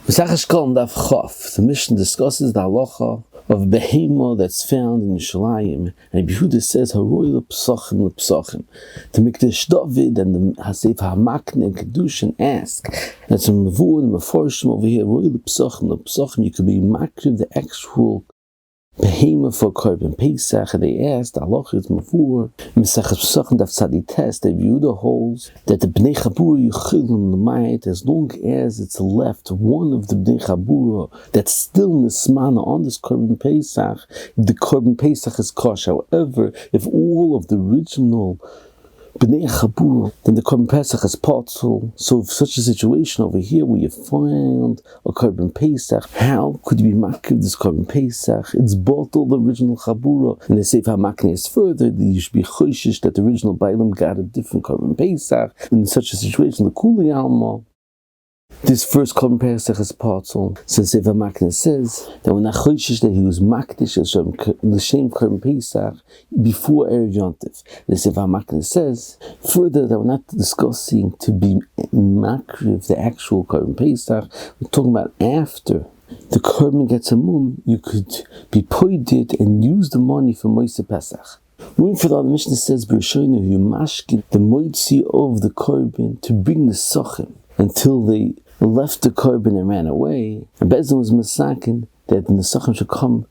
Shekalim daf Chof. The Mishnah discusses the halacha of behema that's found in Yerushalayim, and Yehuda says haroi lepsachim. The Mikdash David and the Hasef Hamakne and Kedushat ask. That's a mavur and mefarshim over here. Haroi lepsachim. You could be makriv the actual behema for korban Pesach, and they asked, halacha is mavur. Mesachas Pesachim daf tzadi test that Yehuda holds that the bnei chabura yichilim l'mayit as long as it's left one of the bnei chabura that's still nismana on this korban Pesach, the korban Pesach is kosher. However, if all of the original bnei chabura, then the korban Pesach is parzel. So, if such a situation over here where you find a korban Pesach, how could you be makriv this korban Pesach? It's bottled the original chabura, and they say if hamakne is further, you should be choishish that the original bailam got a different korban Pesach. In such a situation, the kuli alma, this first korban Pesach is parzel. Since Sefer Makne says that when Achoishish that he was makdish the same korban Pesach before Erev Yontif. The Sefer Makne says further that we're not discussing to be makriv the actual korban Pesach. We're talking about after the korban gets a mum, you could be poided and use the money for Moise Pesach. Room for the Mishnah says B'Rishonim you mashkin the moitzi of the korban to bring the nesachim until they left the korban and ran away. And Bezdin was masakin that the nesachim should come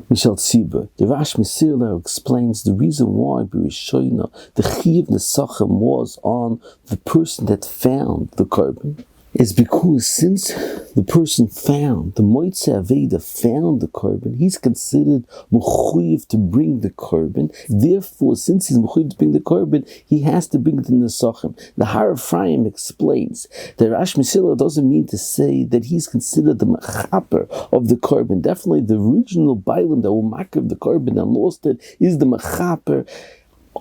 Mishal Tzibur. The Rash Misirla explains the reason why B'Rishonim the Chiyuv nesachim was on the person that found the korban is because since the person found, the Moitze Aveda found the korban, he's considered mechuyev to bring the korban. Therefore, since he's mechuyev to bring the korban, he has to bring the nesachim. The Har Ephraim explains that Rash Misila doesn't mean to say that he's considered the mechaper of the korban. Definitely the original bailam that will makriv the korban and lost it is the mechaper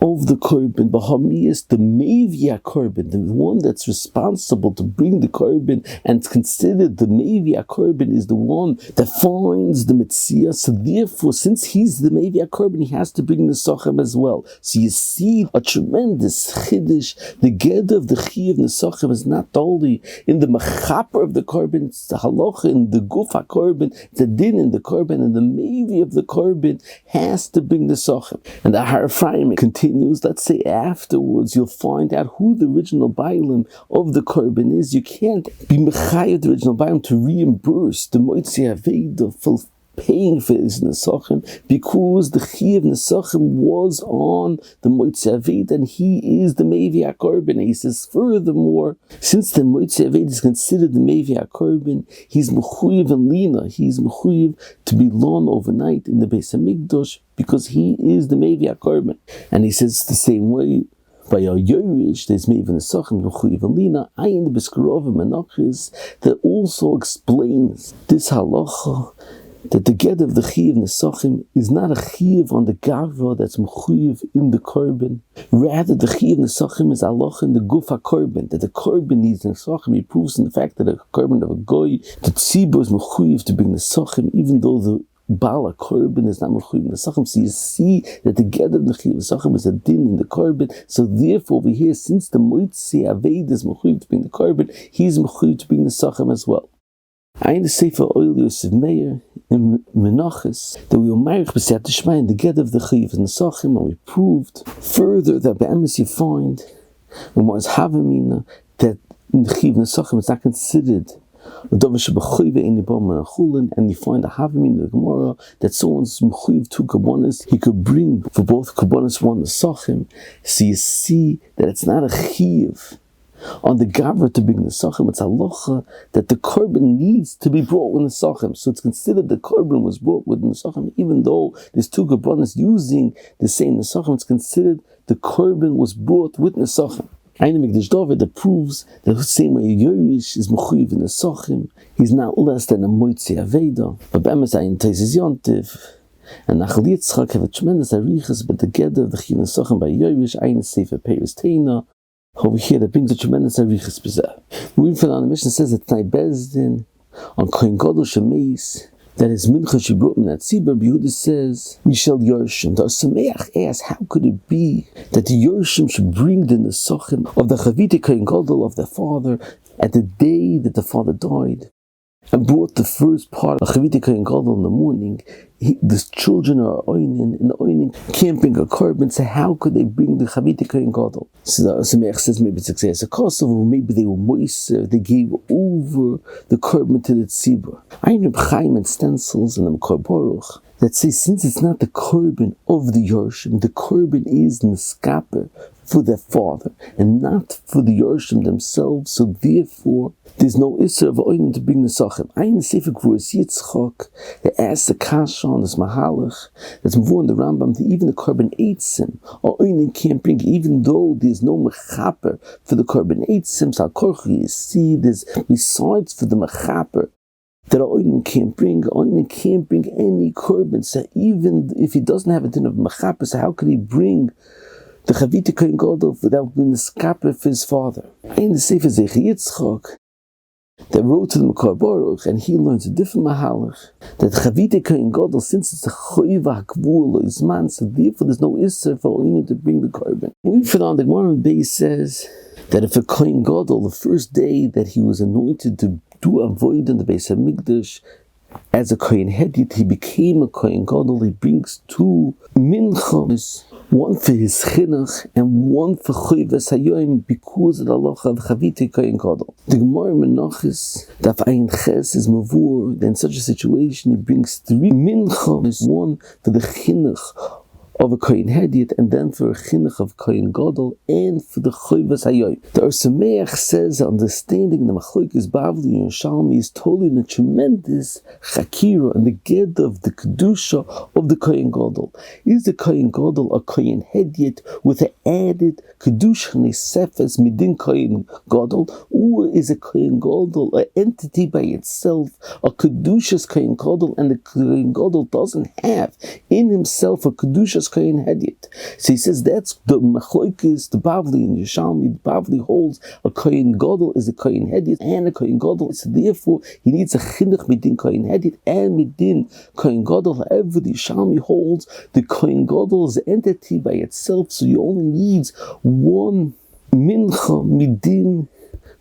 of the korban, Bahamias, the Mevia korban, the one that's responsible to bring the korban and considered the Mevia korban is the one that finds the Metzia. So therefore, since he's the Mevia korban, he has to bring the nesachim as well. So you see a tremendous chiddush. The gadol of the Chiyuv nesachim is not only in the mechaper of the korban, it's the halacha in the gufa korban, the din in the korban, and the Mevia of the korban has to bring the nesachim. And the Har Ephraim continues, let's say afterwards you'll find out who the original bailam of the korban is. You can't be mechayev the original bailam to reimburse the moitze aveda for paying for his nesachim because the chiyuv nesachim was on the moitze aveda and he is the mevia korban. He says furthermore, since the moitze aveda is considered the mevia korban, he's mechuyev and lina. He's mechuyev to be lon overnight in the Beis Hamikdash because he is the mevia korban. And he says the same way by our Yerush, there's Meven Nesachim, Mechuyev and Lina, Ayin the Biskarov Menachis, that also explains this halacha that the get of the Chiyuv nesachim is not a Chiyuv on the Gavra that's Mechuyev in the korban. Rather, the Chiyuv nesachim is halacha in the Gufa korban, that the korban needs nesachim. He proves in the fact that a korban of a goy, the tzibur is Mechuyev to bring nesachim, even though the Bala korban is not mechuyev nesachim. So you see that the get of the Chiyuv nesachim is a din in the korban. So therefore, over here, since the moitze aved is mechuyev to bring the korban, he's mechuyev to bring nesachim as well. I in the Sefer Oil Yosef Meir in Menachos that we were married b'siyat d'shmai in the get of the Chiyuv nesachim, and we proved further that be'emes you find when one is havamina that in the Chiyuv nesachim it's not considered and you find a havamina in the Gemara that someone's mechuyev two kabbonos, he could bring for both kabbonos one nesachim. So you see that it's not a chiyuv on the gavra to bring nesachim. It's halacha that the korban needs to be brought with nesachim. So it's considered the korban was brought with nesachim, even though there's two kabbonos using the same nesachim. It's considered the korban was brought with nesachim. Ein Mikdash David that proves that the same way Yerush is mechuyev in nesachim, he's not less than a moitze aveda. But be'emes ayin teises yontiv. And Nachal Yitzchak have a tremendous arichas, but the get of the Chiyuv nesachim by Yerush ayin sefer Peres Teina. Over here, that brings a tremendous arichas b'zeh. Moving further, the Mishnah says that Tnai Bezdin on kohein gadol shemeis, that is mincha she brought in that tzibur. Yehuda says Mishal Yorshim. The Sameach asks, how could it be that the Yorshim should bring the nesachim of the chavite kohein gadol of their father at the day that the father died? and brought the first part of Chavite Kohen Gadol in the morning, the children are oinin, and the oinin can't bring a korban, so how could they bring the Chavite Kohen Gadol? So the Sameach says maybe it's a Kosovo, maybe they were moiser, they gave over the korban to the tzibur. I know Chaim and stencils and the Makor Baruch that say since it's not the korban of the Yorshim, the korban is neskaper for their father and not for the Yorshim themselves, so therefore there's no Isser of Oinen to bring nesachim. I in the Sefer Gvuras Yitzchak, they asked the Kasha on this Mahalach, that's more in the Rambam, that even the korban eitzim, or Oinen can't bring, even though there's no mechaper for the korban eitzim, so Korchi, you see, there's besides for the mechaper, that Oinen can't bring any korban, so even if he doesn't have a din of mechaper, so how could he bring the Chavite Kohen Gadol without being the skaper for his father? In the Sefer Yitzchak, that wrote to the Makor Baruch, and he learns a different mahalach, that Chavite Kohen Gadol, since it's a choiva hakvul loizman, so therefore there's no isser for Oinen to bring the korban. We found the Gemara base says that if a Kohen Gadol, the first day that he was anointed to do avoid in the Beis Hamikdash, as a kohen hedyot, he became a kohen gadol. He brings two minchas, one for his chinuch and one for chiyuv hayoim, because of the halacha of Chavite Kohen Gadol. The Gemara Menachos Daf Ayin Ches is mavur that in such a situation he brings three minchas, one for the chinuch of a kohen hedyot, and then for a chinuch of kohen gadol, and for the chiyuv hayoim. The Sameach says, understanding the machlokes Bavli and Shalmi is totally in a tremendous chakira and the gadol of the kedusha of the kohen gadol. Is the kohen gadol a kohen hedyot with an added kedusha nesefes midin kohen gadol, or is a kohen gadol an entity by itself, a kedushas kohen gadol, and the kohen gadol doesn't have in himself a kedushas kohen hedyot? So he says that's the machlokes, the Bavli and Yishalmi. The Bavli holds a kohen gadol is a kohen hedyot and a kohen gadol, so therefore he needs a chinuch midin kohen hedyot and midin kohen gadol. However, the Yishalmi holds the kohen gadol is an entity by itself, so you only needs one mincha midin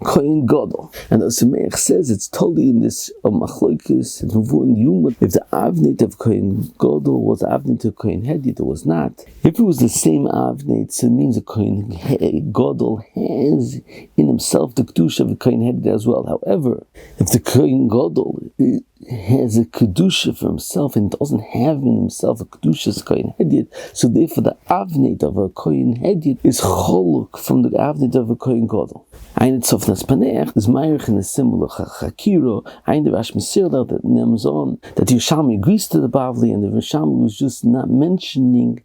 kohen gadol. And the Sameach says it's totally in this machlokes. It's in Yuma. If the avneit of kohen gadol was avneit of kohen hedyot, it was not. If it was the same avneit, so it means a kohen gadol has in himself the kedusha of a kohen hedyot as well. However, if the kohen gadol has a kedusha for himself and doesn't have in himself a kedusha's kohen hedyot, so therefore the avneit of a kohen hedyot is choluk from the avneit of a kohen gadol. Ein Tzofnas Paneach is Meirich in a similar Chakiro. Ein the Rash Mesirla that names on that Yerushalmi agrees to the Bavli, and the Yerushalmi was just not mentioning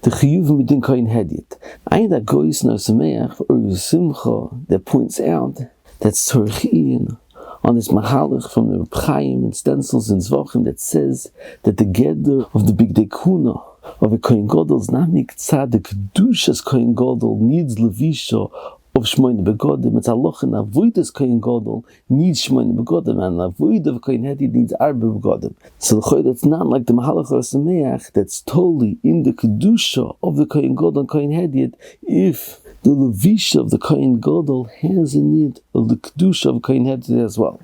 the Chiyuv midin kohen hedyot. Ein that goes no Sameach or Simcha that points out that Tzorchiin on this mahalach from the Chaim and stencils and Zvachim that says that the gadol of the big dekuna of a kohen gadol is not miktzad. The kedushas kohen gadol needs levisha of shmoyne begodim. It's halacha and avodas kohen gadol needs shmoyne begodim, and avoid of kohen hedyot needs arba begodim. So that's not like the mahalach or sameach that's totally in the kedusha of the kohen gadol and kohen hedyot if the levisha of the kohen gadol has in it of the kedusha of kohen hedyot as well.